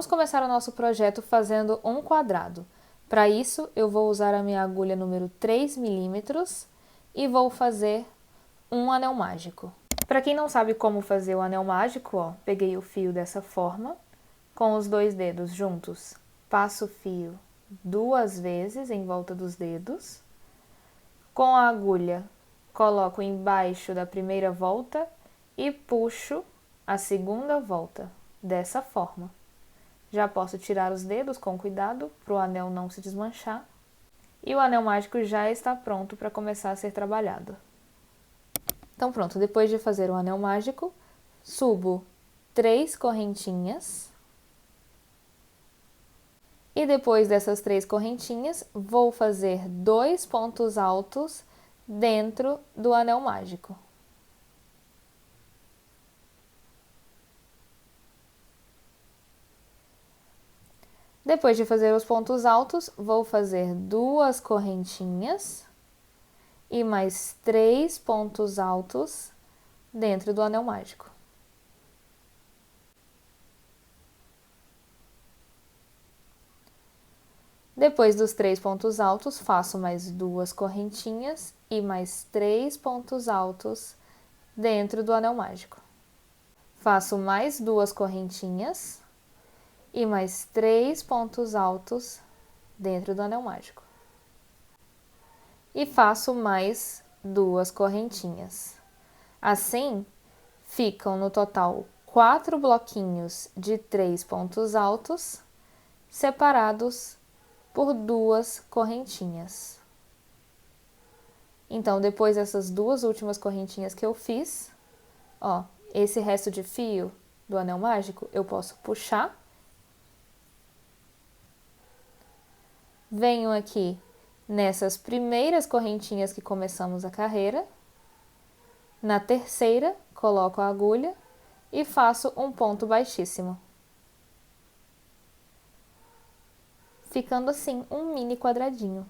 Vamos começar o nosso projeto fazendo um quadrado. Para isso, eu vou usar a minha agulha número 3 milímetros e vou fazer um anel mágico. Para quem não sabe como fazer o anel mágico, ó, peguei o fio dessa forma, com os dois dedos juntos, passo o fio 2 vezes em volta dos dedos, com a agulha coloco embaixo da primeira volta e puxo a segunda volta, dessa forma. Já posso tirar os dedos com cuidado para o anel não se desmanchar. E o anel mágico já está pronto para começar a ser trabalhado. Então pronto, depois de fazer o anel mágico, subo 3 correntinhas. E depois dessas 3 correntinhas, vou fazer 2 pontos altos dentro do anel mágico. Depois de fazer os pontos altos, vou fazer 2 correntinhas e mais 3 pontos altos dentro do anel mágico. Depois dos 3 pontos altos, faço mais 2 correntinhas e mais 3 pontos altos dentro do anel mágico. Faço mais 2 correntinhas e mais 3 pontos altos dentro do anel mágico. E faço mais 2 correntinhas. Assim, ficam no total 4 bloquinhos de 3 pontos altos, separados por 2 correntinhas. Então, depois dessas 2 últimas correntinhas que eu fiz, ó, esse resto de fio do anel mágico eu posso puxar. Venho aqui nessas primeiras correntinhas que começamos a carreira. Na terceira, coloco a agulha e faço um ponto baixíssimo. Ficando assim um mini quadradinho.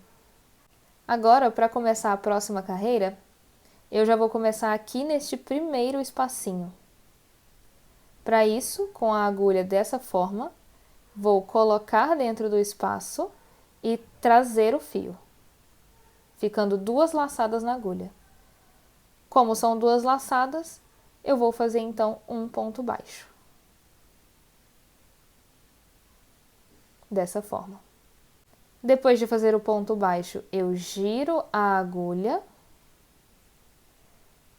Agora, para começar a próxima carreira, eu já vou começar aqui neste primeiro espacinho. Para isso, com a agulha dessa forma, vou colocar dentro do espaço e trazer o fio, ficando 2 laçadas na agulha. Como são 2 laçadas, eu vou fazer então um ponto baixo. Dessa forma. Depois de fazer o ponto baixo, eu giro a agulha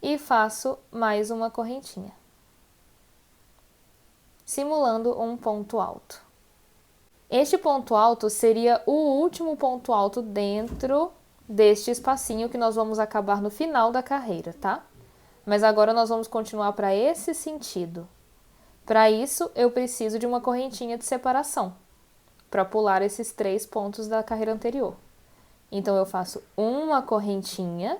e faço mais uma correntinha, simulando um ponto alto. Este ponto alto seria o último ponto alto dentro deste espacinho que nós vamos acabar no final da carreira, tá? Mas agora nós vamos continuar para esse sentido. Para isso, eu preciso de uma correntinha de separação, para pular esses 3 pontos da carreira anterior. Então, eu faço uma correntinha.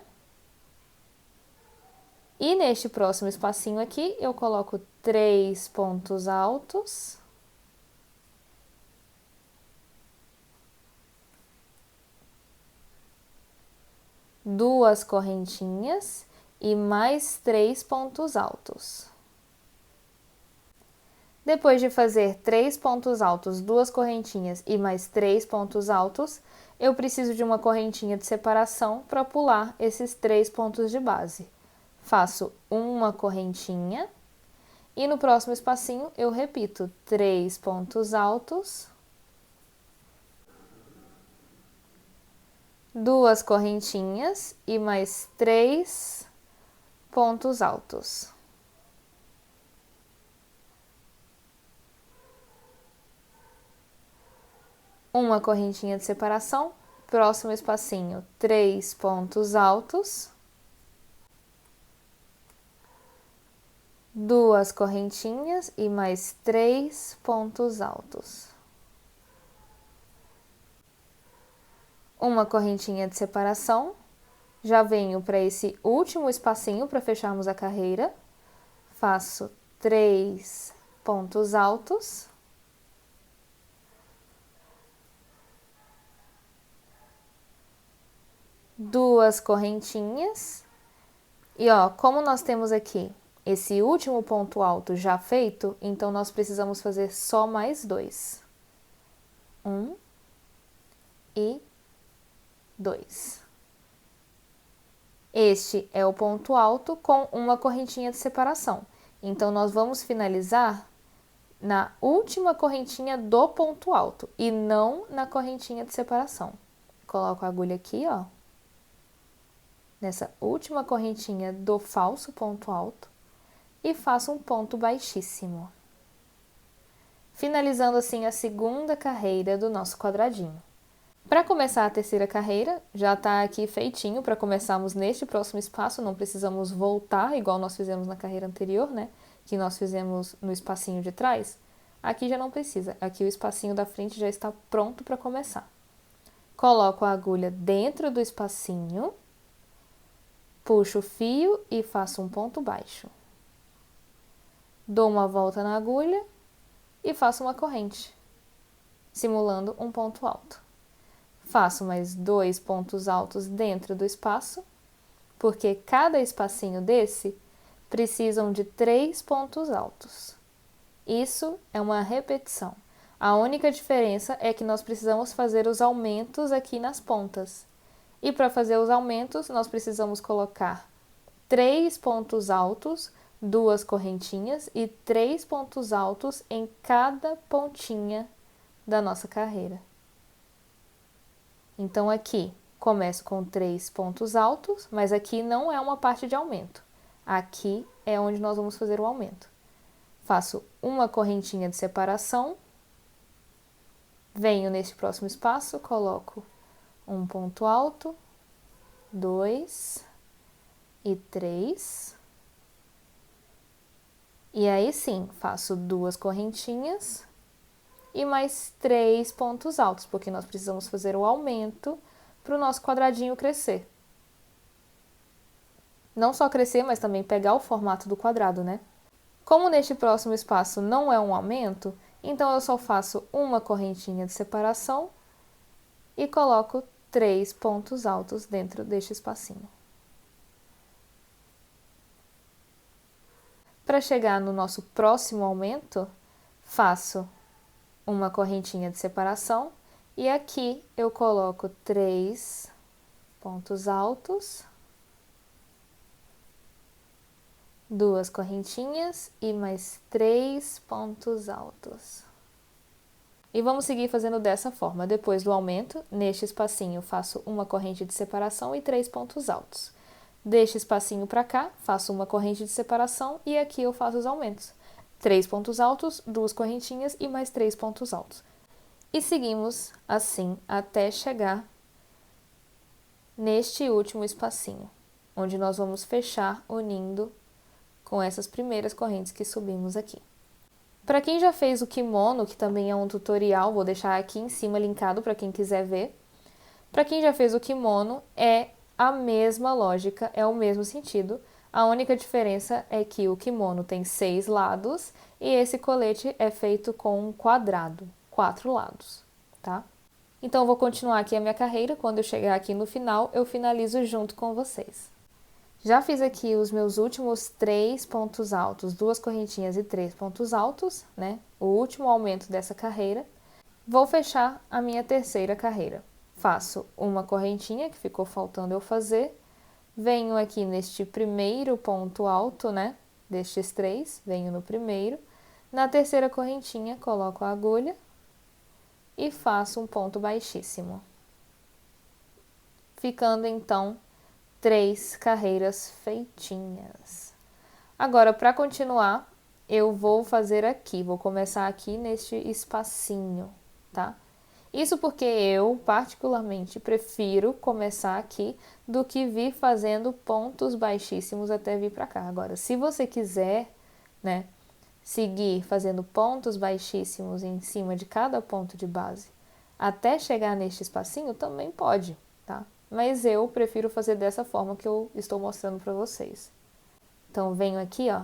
E neste próximo espacinho aqui, eu coloco 3 pontos altos. Duas correntinhas e mais 3 pontos altos. Depois de fazer 3 pontos altos, 2 correntinhas e mais 3 pontos altos, eu preciso de uma correntinha de separação para pular esses 3 pontos de base. Faço uma correntinha e no próximo espacinho eu repito 3 pontos altos, 2 correntinhas e mais 3 pontos altos. Uma correntinha de separação, próximo espacinho, 3 pontos altos, 2 correntinhas e mais 3 pontos altos. Uma correntinha de separação, já venho para esse último espacinho para fecharmos a carreira, faço 3 pontos altos, duas correntinhas, e ó, como nós temos aqui esse último ponto alto já feito, então nós precisamos fazer só mais 2. 1 e 2. Este é o ponto alto com uma correntinha de separação. Então, nós vamos finalizar na última correntinha do ponto alto e não na correntinha de separação. Coloco a agulha aqui, ó, nessa última correntinha do falso ponto alto e faço um ponto baixíssimo. Finalizando assim a segunda carreira do nosso quadradinho. Para começar a terceira carreira, já está aqui feitinho para começarmos neste próximo espaço, não precisamos voltar igual nós fizemos na carreira anterior, né? Que nós fizemos no espacinho de trás. Aqui já não precisa, aqui o espacinho da frente já está pronto para começar. Coloco a agulha dentro do espacinho, puxo o fio e faço um ponto baixo. Dou uma volta na agulha e faço uma corrente, simulando um ponto alto. Faço mais 2 pontos altos dentro do espaço, porque cada espacinho desse precisam de 3 pontos altos. Isso é uma repetição. A única diferença é que nós precisamos fazer os aumentos aqui nas pontas. E para fazer os aumentos, nós precisamos colocar 3 pontos altos, 2 correntinhas e 3 pontos altos em cada pontinha da nossa carreira. Então, aqui começo com 3 pontos altos, mas aqui não é uma parte de aumento. Aqui é onde nós vamos fazer o aumento. Faço uma correntinha de separação, venho neste próximo espaço, coloco um ponto alto, 2 e 3. E aí sim, faço 2 correntinhas e mais 3 pontos altos, porque nós precisamos fazer o aumento para o nosso quadradinho crescer. Não só crescer, mas também pegar o formato do quadrado, né? Como neste próximo espaço não é um aumento, então eu só faço uma correntinha de separação e coloco 3 pontos altos dentro deste espacinho. Para chegar no nosso próximo aumento, faço uma correntinha de separação e aqui eu coloco 3 pontos altos, 2 correntinhas e mais 3 pontos altos. E vamos seguir fazendo dessa forma. Depois do aumento, neste espacinho faço uma corrente de separação e 3 pontos altos. Deste espacinho para cá, faço uma corrente de separação e aqui eu faço os aumentos. 3 pontos altos, 2 correntinhas e mais 3 pontos altos. E seguimos assim até chegar neste último espacinho, onde nós vamos fechar unindo com essas primeiras correntes que subimos aqui. Para quem já fez o kimono, que também é um tutorial, vou deixar aqui em cima linkado para quem quiser ver. Para quem já fez o kimono, é a mesma lógica, é o mesmo sentido. A única diferença é que o kimono tem 6 lados e esse colete é feito com um quadrado, 4 lados, tá? Então, eu vou continuar aqui a minha carreira. Quando eu chegar aqui no final, eu finalizo junto com vocês. Já fiz aqui os meus últimos 3 pontos altos, 2 correntinhas e 3 pontos altos, né? O último aumento dessa carreira. Vou fechar a minha terceira carreira. Faço uma correntinha, que ficou faltando eu fazer. Venho aqui neste primeiro ponto alto, né? Destes 3, venho no primeiro. Na terceira correntinha, coloco a agulha e faço um ponto baixíssimo. Ficando, então, 3 carreiras feitinhas. Agora, para continuar, eu vou fazer aqui, vou começar aqui neste espacinho, tá? Isso porque eu, particularmente, prefiro começar aqui do que vir fazendo pontos baixíssimos até vir para cá. Agora, se você quiser, né, seguir fazendo pontos baixíssimos em cima de cada ponto de base até chegar neste espacinho, também pode, tá? Mas eu prefiro fazer dessa forma que eu estou mostrando para vocês. Então, venho aqui, ó,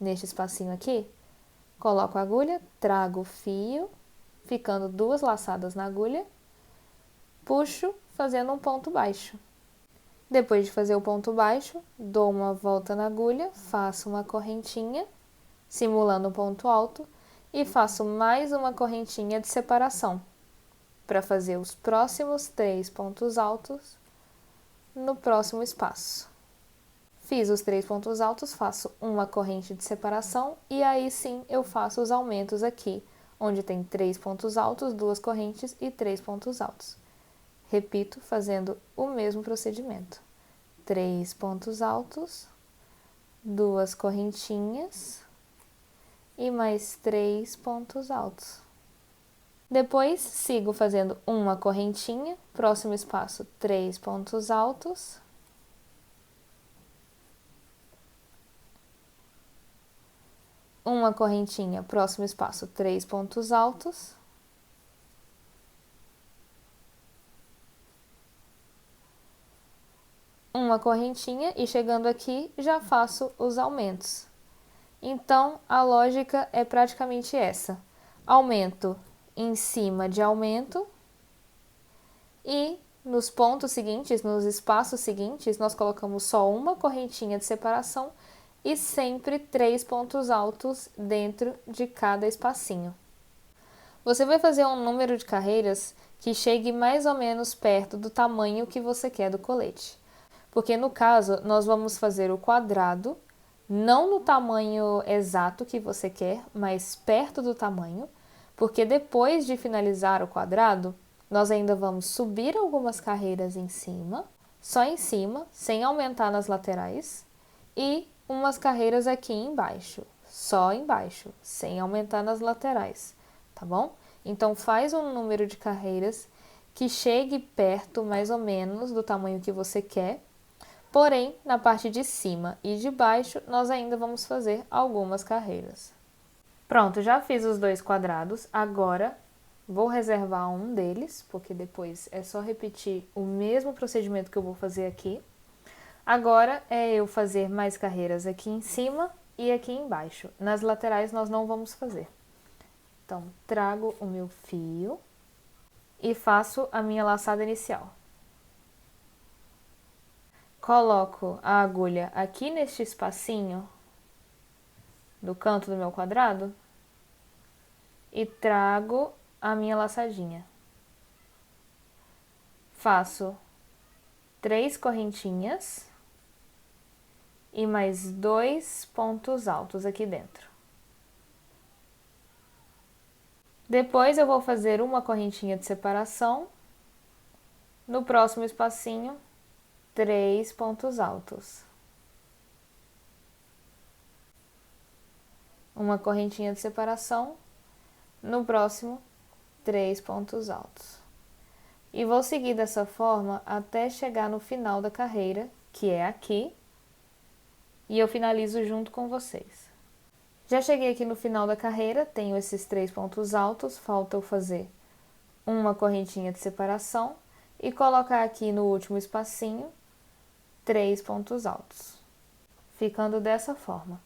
neste espacinho aqui, coloco a agulha, trago o fio, ficando 2 laçadas na agulha, puxo, fazendo um ponto baixo. Depois de fazer o ponto baixo, dou uma volta na agulha, faço uma correntinha, simulando um ponto alto, e faço mais uma correntinha de separação, para fazer os próximos 3 pontos altos no próximo espaço. Fiz os 3 pontos altos, faço uma corrente de separação, e aí sim eu faço os aumentos aqui, onde tem 3 pontos altos, 2 correntes e 3 pontos altos. Repito, fazendo o mesmo procedimento. 3 pontos altos, 2 correntinhas e mais 3 pontos altos. Depois, sigo fazendo uma correntinha, próximo espaço 3 pontos altos. Uma correntinha, próximo espaço 3 pontos altos. Uma correntinha e chegando aqui já faço os aumentos. Então, a lógica é praticamente essa. Aumento em cima de aumento e nos pontos seguintes, nos espaços seguintes, nós colocamos só uma correntinha de separação e sempre 3 pontos altos dentro de cada espacinho. Você vai fazer um número de carreiras que chegue mais ou menos perto do tamanho que você quer do colete. Porque no caso, nós vamos fazer o quadrado, não no tamanho exato que você quer, mas perto do tamanho, porque depois de finalizar o quadrado, nós ainda vamos subir algumas carreiras em cima, só em cima, sem aumentar nas laterais, e umas carreiras aqui embaixo, só embaixo, sem aumentar nas laterais, tá bom? Então, faz um número de carreiras que chegue perto, mais ou menos, do tamanho que você quer. Porém, na parte de cima e de baixo, nós ainda vamos fazer algumas carreiras. Pronto, já fiz os 2 quadrados, agora vou reservar um deles, porque depois é só repetir o mesmo procedimento que eu vou fazer aqui. Agora é eu fazer mais carreiras aqui em cima e aqui embaixo. Nas laterais nós não vamos fazer. Então, trago o meu fio e faço a minha laçada inicial. Coloco a agulha aqui neste espacinho do canto do meu quadrado e trago a minha laçadinha. Faço 3 correntinhas e mais 2 pontos altos aqui dentro. Depois eu vou fazer uma correntinha de separação. No próximo espacinho, 3 pontos altos. Uma correntinha de separação. No próximo, 3 pontos altos. E vou seguir dessa forma até chegar no final da carreira, que é aqui, e eu finalizo junto com vocês. Já cheguei aqui no final da carreira, tenho esses 3 pontos altos, falta eu fazer uma correntinha de separação e colocar aqui no último espacinho 3 pontos altos, ficando dessa forma,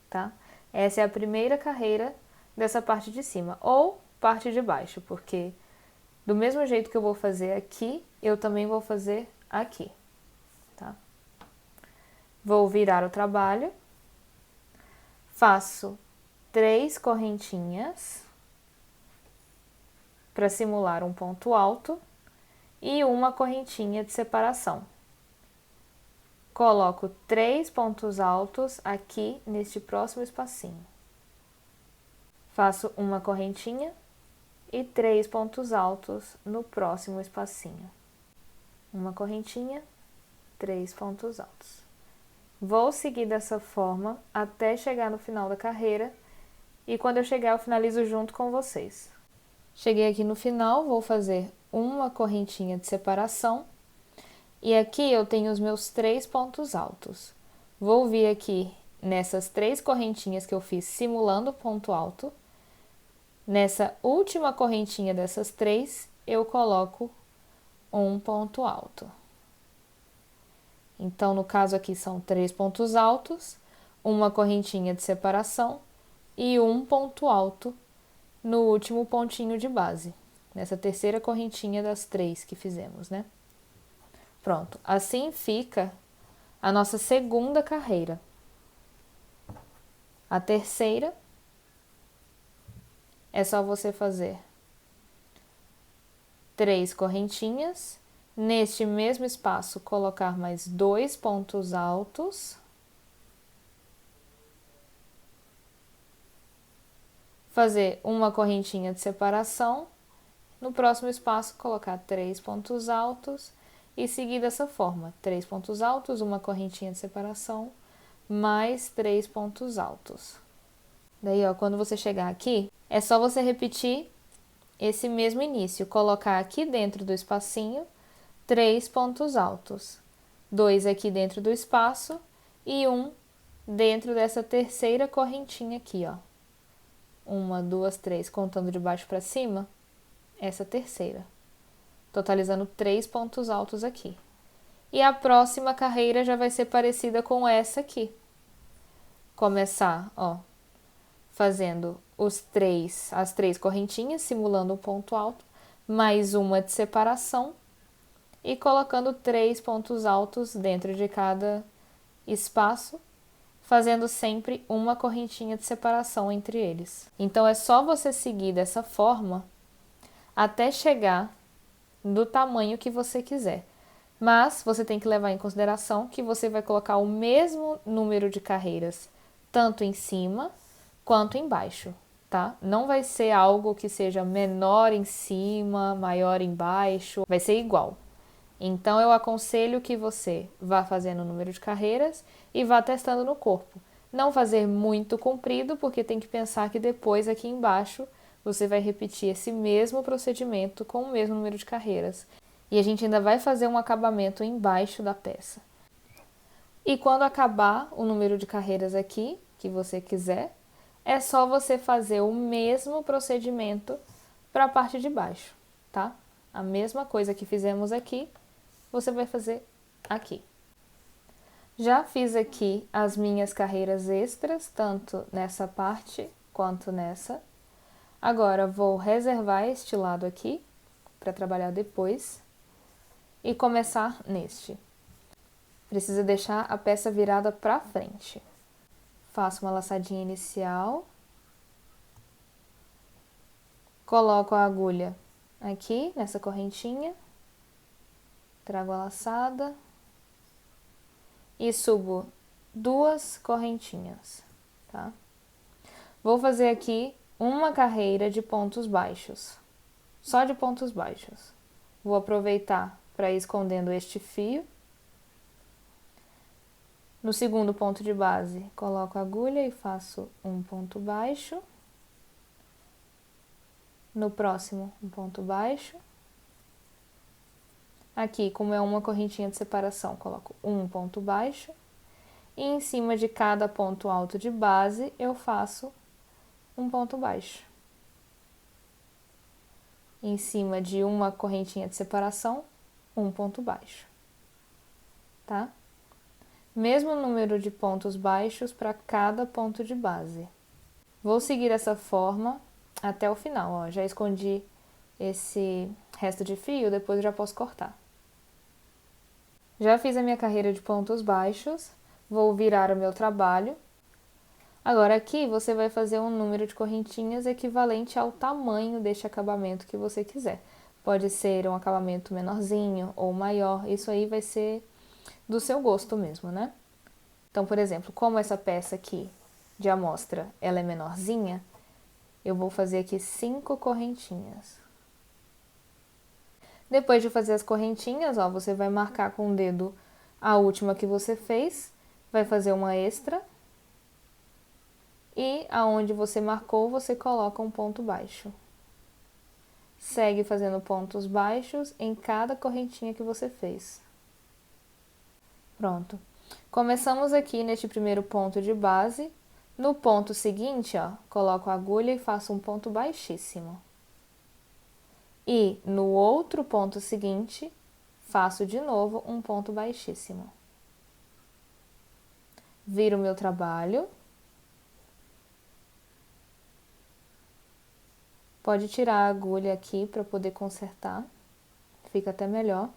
tá? Essa é a primeira carreira dessa parte de cima, ou parte de baixo, porque do mesmo jeito que eu vou fazer aqui, eu também vou fazer aqui, tá? Vou virar o trabalho, faço 3 correntinhas para simular um ponto alto e uma correntinha de separação. Coloco 3 pontos altos aqui neste próximo espacinho. Faço uma correntinha e 3 pontos altos no próximo espacinho. Uma correntinha, 3 pontos altos. Vou seguir dessa forma até chegar no final da carreira e quando eu chegar eu finalizo junto com vocês. Cheguei aqui no final, vou fazer uma correntinha de separação e aqui eu tenho os meus 3 pontos altos. Vou vir aqui nessas 3 correntinhas que eu fiz simulando ponto alto. Nessa última correntinha dessas 3, eu coloco um ponto alto. Então, no caso aqui são 3 pontos altos, uma correntinha de separação e um ponto alto no último pontinho de base, nessa terceira correntinha das 3 que fizemos, né? Pronto, assim fica a nossa segunda carreira. A terceira é só você fazer 3 correntinhas, neste mesmo espaço colocar mais 2 pontos altos, fazer uma correntinha de separação, no próximo espaço colocar 3 pontos altos e seguir dessa forma, 3 pontos altos, uma correntinha de separação, mais 3 pontos altos. Daí, ó, quando você chegar aqui, é só você repetir esse mesmo início, colocar aqui dentro do espacinho 3 pontos altos, 2 aqui dentro do espaço e 1 dentro dessa terceira correntinha aqui, ó. 1, 2, 3, contando de baixo para cima, essa terceira, totalizando 3 pontos altos aqui. E a próxima carreira já vai ser parecida com essa aqui. Começar, ó, fazendo as 3 correntinhas, simulando um ponto alto, mais uma de separação e colocando 3 pontos altos dentro de cada espaço, fazendo sempre uma correntinha de separação entre eles. Então, é só você seguir dessa forma até chegar do tamanho que você quiser. Mas você tem que levar em consideração que você vai colocar o mesmo número de carreiras, tanto em cima quanto embaixo, tá? Não vai ser algo que seja menor em cima, maior embaixo, vai ser igual. Então, eu aconselho que você vá fazendo o número de carreiras e vá testando no corpo. Não fazer muito comprido, porque tem que pensar que depois aqui embaixo você vai repetir esse mesmo procedimento com o mesmo número de carreiras. E a gente ainda vai fazer um acabamento embaixo da peça. E quando acabar o número de carreiras aqui, que você quiser, é só você fazer o mesmo procedimento para a parte de baixo, tá? A mesma coisa que fizemos aqui, você vai fazer aqui. Já fiz aqui as minhas carreiras extras, tanto nessa parte quanto nessa. Agora, vou reservar este lado aqui, para trabalhar depois, e começar neste. Precisa deixar a peça virada para frente. Faço uma laçadinha inicial. Coloco a agulha aqui, nessa correntinha. Trago a laçada. E subo 2 correntinhas, tá? Vou fazer aqui uma carreira de pontos baixos. Só de pontos baixos. Vou aproveitar para ir escondendo este fio. No segundo ponto de base, coloco a agulha e faço um ponto baixo. No próximo, um ponto baixo. Aqui, como é uma correntinha de separação, coloco um ponto baixo. E em cima de cada ponto alto de base, eu faço um ponto baixo. Em cima de uma correntinha de separação, um ponto baixo. Tá? Mesmo número de pontos baixos para cada ponto de base. Vou seguir essa forma até o final, ó. Já escondi esse resto de fio, depois eu já posso cortar. Já fiz a minha carreira de pontos baixos, vou virar o meu trabalho. Agora aqui você vai fazer um número de correntinhas equivalente ao tamanho deste acabamento que você quiser. Pode ser um acabamento menorzinho ou maior, isso aí vai ser do seu gosto mesmo, né? Então, por exemplo, como essa peça aqui de amostra, ela é menorzinha, eu vou fazer aqui 5 correntinhas. Depois de fazer as correntinhas, ó, você vai marcar com o dedo a última que você fez, vai fazer uma extra. E aonde você marcou, você coloca um ponto baixo. Segue fazendo pontos baixos em cada correntinha que você fez. Pronto. Começamos aqui neste primeiro ponto de base. No ponto seguinte, ó, coloco a agulha e faço um ponto baixíssimo. E no outro ponto seguinte, faço de novo um ponto baixíssimo. Viro o meu trabalho. Pode tirar a agulha aqui para poder consertar, fica até melhor.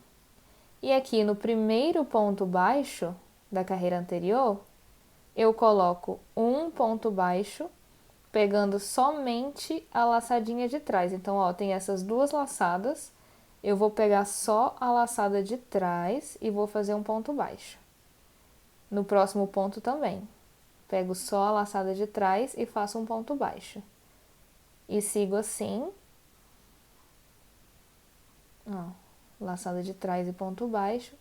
E aqui no primeiro ponto baixo da carreira anterior, eu coloco um ponto baixo, pegando somente a laçadinha de trás. Então, ó, tem essas duas laçadas, eu vou pegar só a laçada de trás e vou fazer um ponto baixo. No próximo ponto também, pego só a laçada de trás e faço um ponto baixo. E sigo assim, ó, laçada de trás e ponto baixo.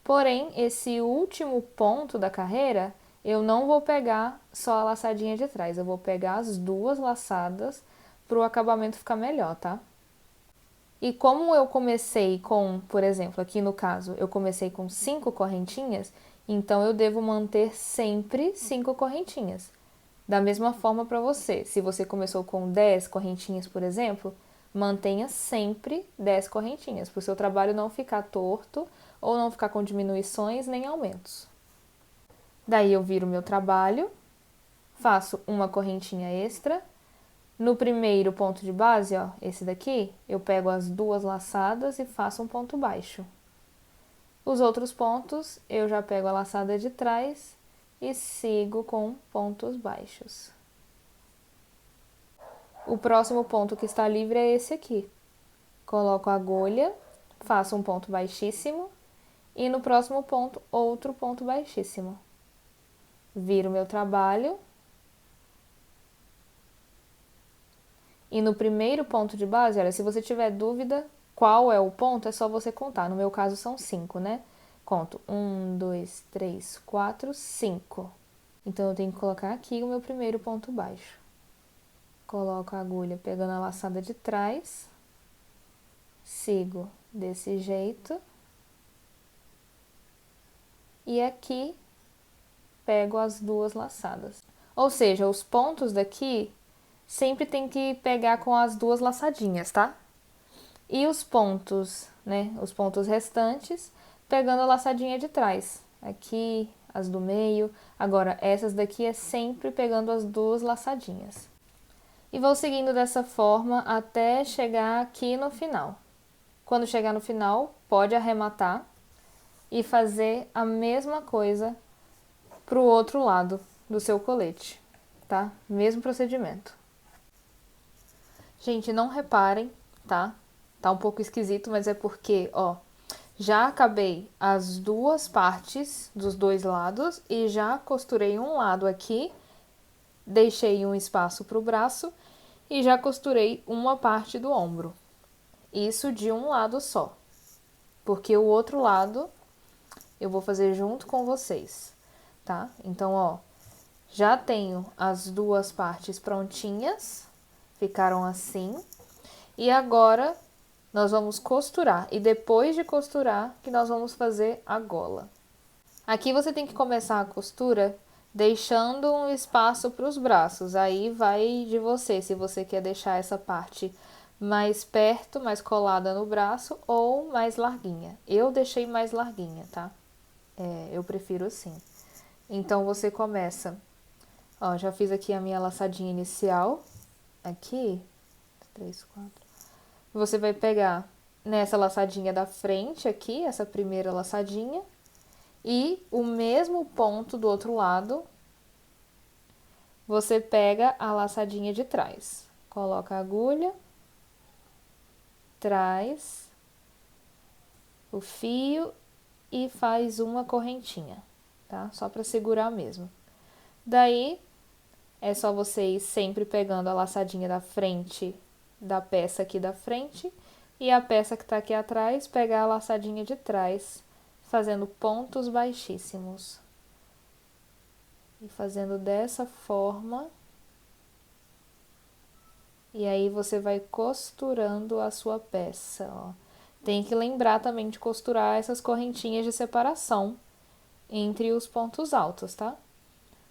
Porém, esse último ponto da carreira, eu não vou pegar só a laçadinha de trás, eu vou pegar as duas laçadas para o acabamento ficar melhor, tá? E como eu comecei com, por exemplo, aqui no caso, eu comecei com 5 correntinhas, então eu devo manter sempre 5 correntinhas. Da mesma forma para você, se você começou com 10 correntinhas, por exemplo, mantenha sempre 10 correntinhas, para o seu trabalho não ficar torto ou não ficar com diminuições nem aumentos. Daí eu viro meu trabalho, faço uma correntinha extra. No primeiro ponto de base, ó, esse daqui, eu pego as duas laçadas e faço um ponto baixo. Os outros pontos, eu já pego a laçada de trás e sigo com pontos baixos. O próximo ponto que está livre é esse aqui. Coloco a agulha, faço um ponto baixíssimo e no próximo ponto, outro ponto baixíssimo. Viro meu trabalho. E no primeiro ponto de base, olha, se você tiver dúvida qual é o ponto, é só você contar. No meu caso são 5, né? Conto 1, 2, 3, 4, 5. Então eu tenho que colocar aqui o meu primeiro ponto baixo. Coloco a agulha pegando a laçada de trás. Sigo desse jeito. E aqui pego as duas laçadas. Ou seja, os pontos daqui sempre tem que pegar com as duas laçadinhas, tá? E os pontos, né? Os pontos restantes, pegando a laçadinha de trás. Aqui, as do meio. Agora, essas daqui é sempre pegando as duas laçadinhas. E vou seguindo dessa forma até chegar aqui no final. Quando chegar no final, pode arrematar e fazer a mesma coisa pro outro lado do seu colete, tá? Mesmo procedimento. Gente, não reparem, tá? Tá um pouco esquisito, mas é porque, ó, já acabei as duas partes dos dois lados e já costurei um lado aqui, deixei um espaço pro braço e já costurei uma parte do ombro. Isso de um lado só, porque o outro lado eu vou fazer junto com vocês, tá? Então, ó, já tenho as duas partes prontinhas, ficaram assim. E agora nós vamos costurar. E depois de costurar, que nós vamos fazer a gola. Aqui você tem que começar a costura deixando um espaço para os braços. Aí vai de você, se você quer deixar essa parte mais perto, mais colada no braço ou mais larguinha. Eu deixei mais larguinha, tá? Eu prefiro assim. Então, você começa... Ó, já fiz aqui a minha laçadinha inicial. Aqui, 3, 4. Você vai pegar nessa laçadinha da frente aqui, essa primeira laçadinha. E o mesmo ponto do outro lado, você pega a laçadinha de trás. Coloca a agulha, traz o fio e faz uma correntinha, tá? Só para segurar mesmo. Daí, é só você ir sempre pegando a laçadinha da frente da peça aqui da frente e a peça que tá aqui atrás, pegar a laçadinha de trás, fazendo pontos baixíssimos. E fazendo dessa forma. E aí você vai costurando a sua peça, ó. Tem que lembrar também de costurar essas correntinhas de separação entre os pontos altos, tá?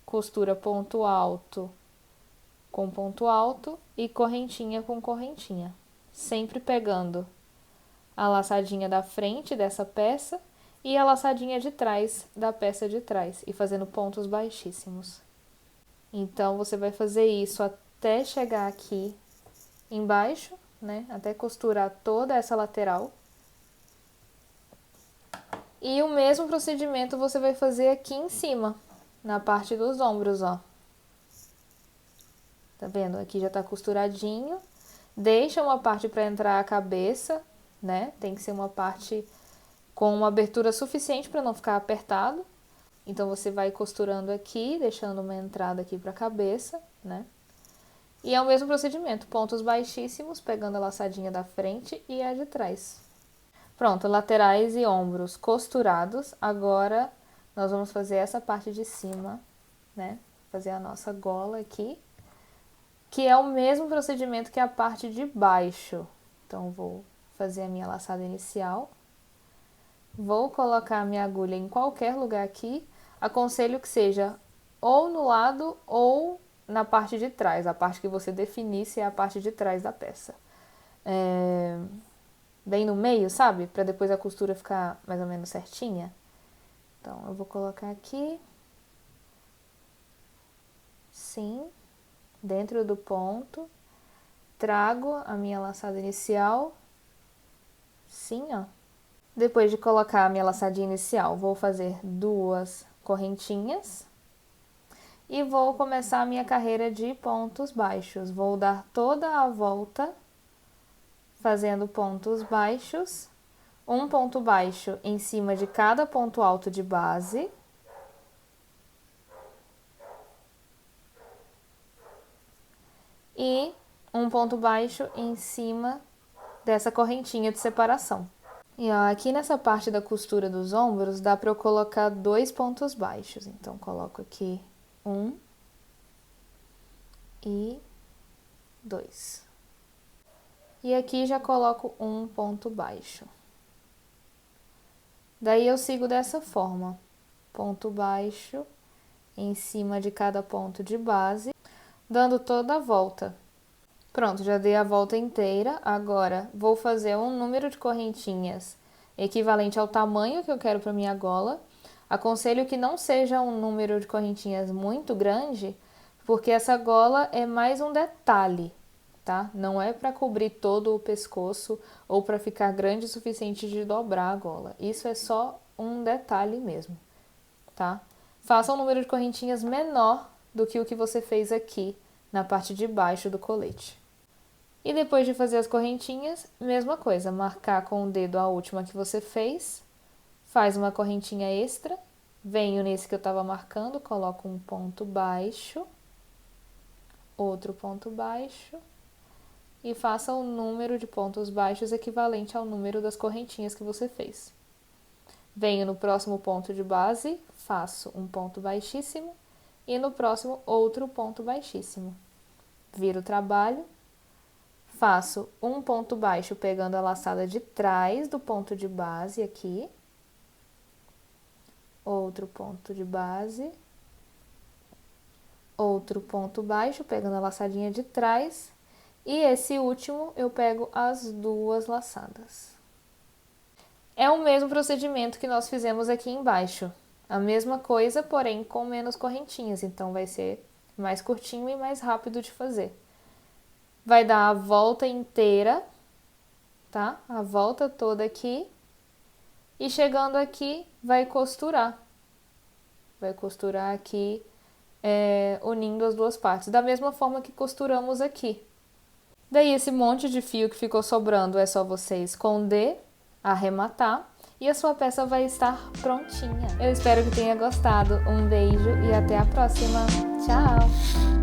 Costura ponto alto com ponto alto e correntinha com correntinha. Sempre pegando a laçadinha da frente dessa peça e a laçadinha de trás da peça de trás e fazendo pontos baixíssimos. Então, você vai fazer isso até chegar aqui embaixo, né? Até costurar toda essa lateral. E o mesmo procedimento você vai fazer aqui em cima, na parte dos ombros, ó. Tá vendo? Aqui já tá costuradinho. Deixa uma parte para entrar a cabeça, né? Tem que ser uma parte com uma abertura suficiente para não ficar apertado. Então, você vai costurando aqui, deixando uma entrada aqui para a cabeça, né? E é o mesmo procedimento, pontos baixíssimos, pegando a laçadinha da frente e a de trás. Pronto, laterais e ombros costurados. Agora, nós vamos fazer essa parte de cima, né? Fazer a nossa gola aqui, que é o mesmo procedimento que a parte de baixo. Então, vou fazer a minha laçada inicial. Vou colocar a minha agulha em qualquer lugar aqui. Aconselho que seja ou no lado ou na parte de trás. A parte que você definisse é a parte de trás da peça. Bem no meio, sabe? Para depois a costura ficar mais ou menos certinha. Então, eu vou colocar aqui. Sim. Dentro do ponto. Trago a minha laçada inicial. Sim, ó. Depois de colocar a minha laçadinha inicial, vou fazer 2 correntinhas e vou começar a minha carreira de pontos baixos. Vou dar toda a volta fazendo pontos baixos, um ponto baixo em cima de cada ponto alto de base. E um ponto baixo em cima dessa correntinha de separação. E ó, aqui nessa parte da costura dos ombros, dá para eu colocar 2 pontos baixos. Então, coloco aqui 1 e 2. E aqui já coloco um ponto baixo. Daí, eu sigo dessa forma. Ponto baixo em cima de cada ponto de base, dando toda a volta. Pronto, já dei a volta inteira. Agora, vou fazer um número de correntinhas equivalente ao tamanho que eu quero para minha gola. Aconselho que não seja um número de correntinhas muito grande, porque essa gola é mais um detalhe, tá? Não é para cobrir todo o pescoço ou para ficar grande o suficiente de dobrar a gola. Isso é só um detalhe mesmo, tá? Faça um número de correntinhas menor do que o que você fez aqui na parte de baixo do colete. E depois de fazer as correntinhas, mesma coisa, marcar com o dedo a última que você fez, faz uma correntinha extra, venho nesse que eu estava marcando, coloco um ponto baixo, outro ponto baixo, e faça o número de pontos baixos equivalente ao número das correntinhas que você fez. Venho no próximo ponto de base, faço um ponto baixíssimo, e no próximo outro ponto baixíssimo. Viro o trabalho. Faço um ponto baixo pegando a laçada de trás do ponto de base aqui. Outro ponto de base. Outro ponto baixo pegando a laçadinha de trás. E esse último eu pego as 2 laçadas. É o mesmo procedimento que nós fizemos aqui embaixo. A mesma coisa, porém com menos correntinhas. Então, vai ser mais curtinho e mais rápido de fazer. Vai dar a volta inteira, tá? A volta toda aqui. E chegando aqui, vai costurar. Vai costurar aqui, unindo as 2 partes. Da mesma forma que costuramos aqui. Daí, esse monte de fio que ficou sobrando é só você esconder, arrematar. E a sua peça vai estar prontinha. Eu espero que tenha gostado. Um beijo e até a próxima. Tchau!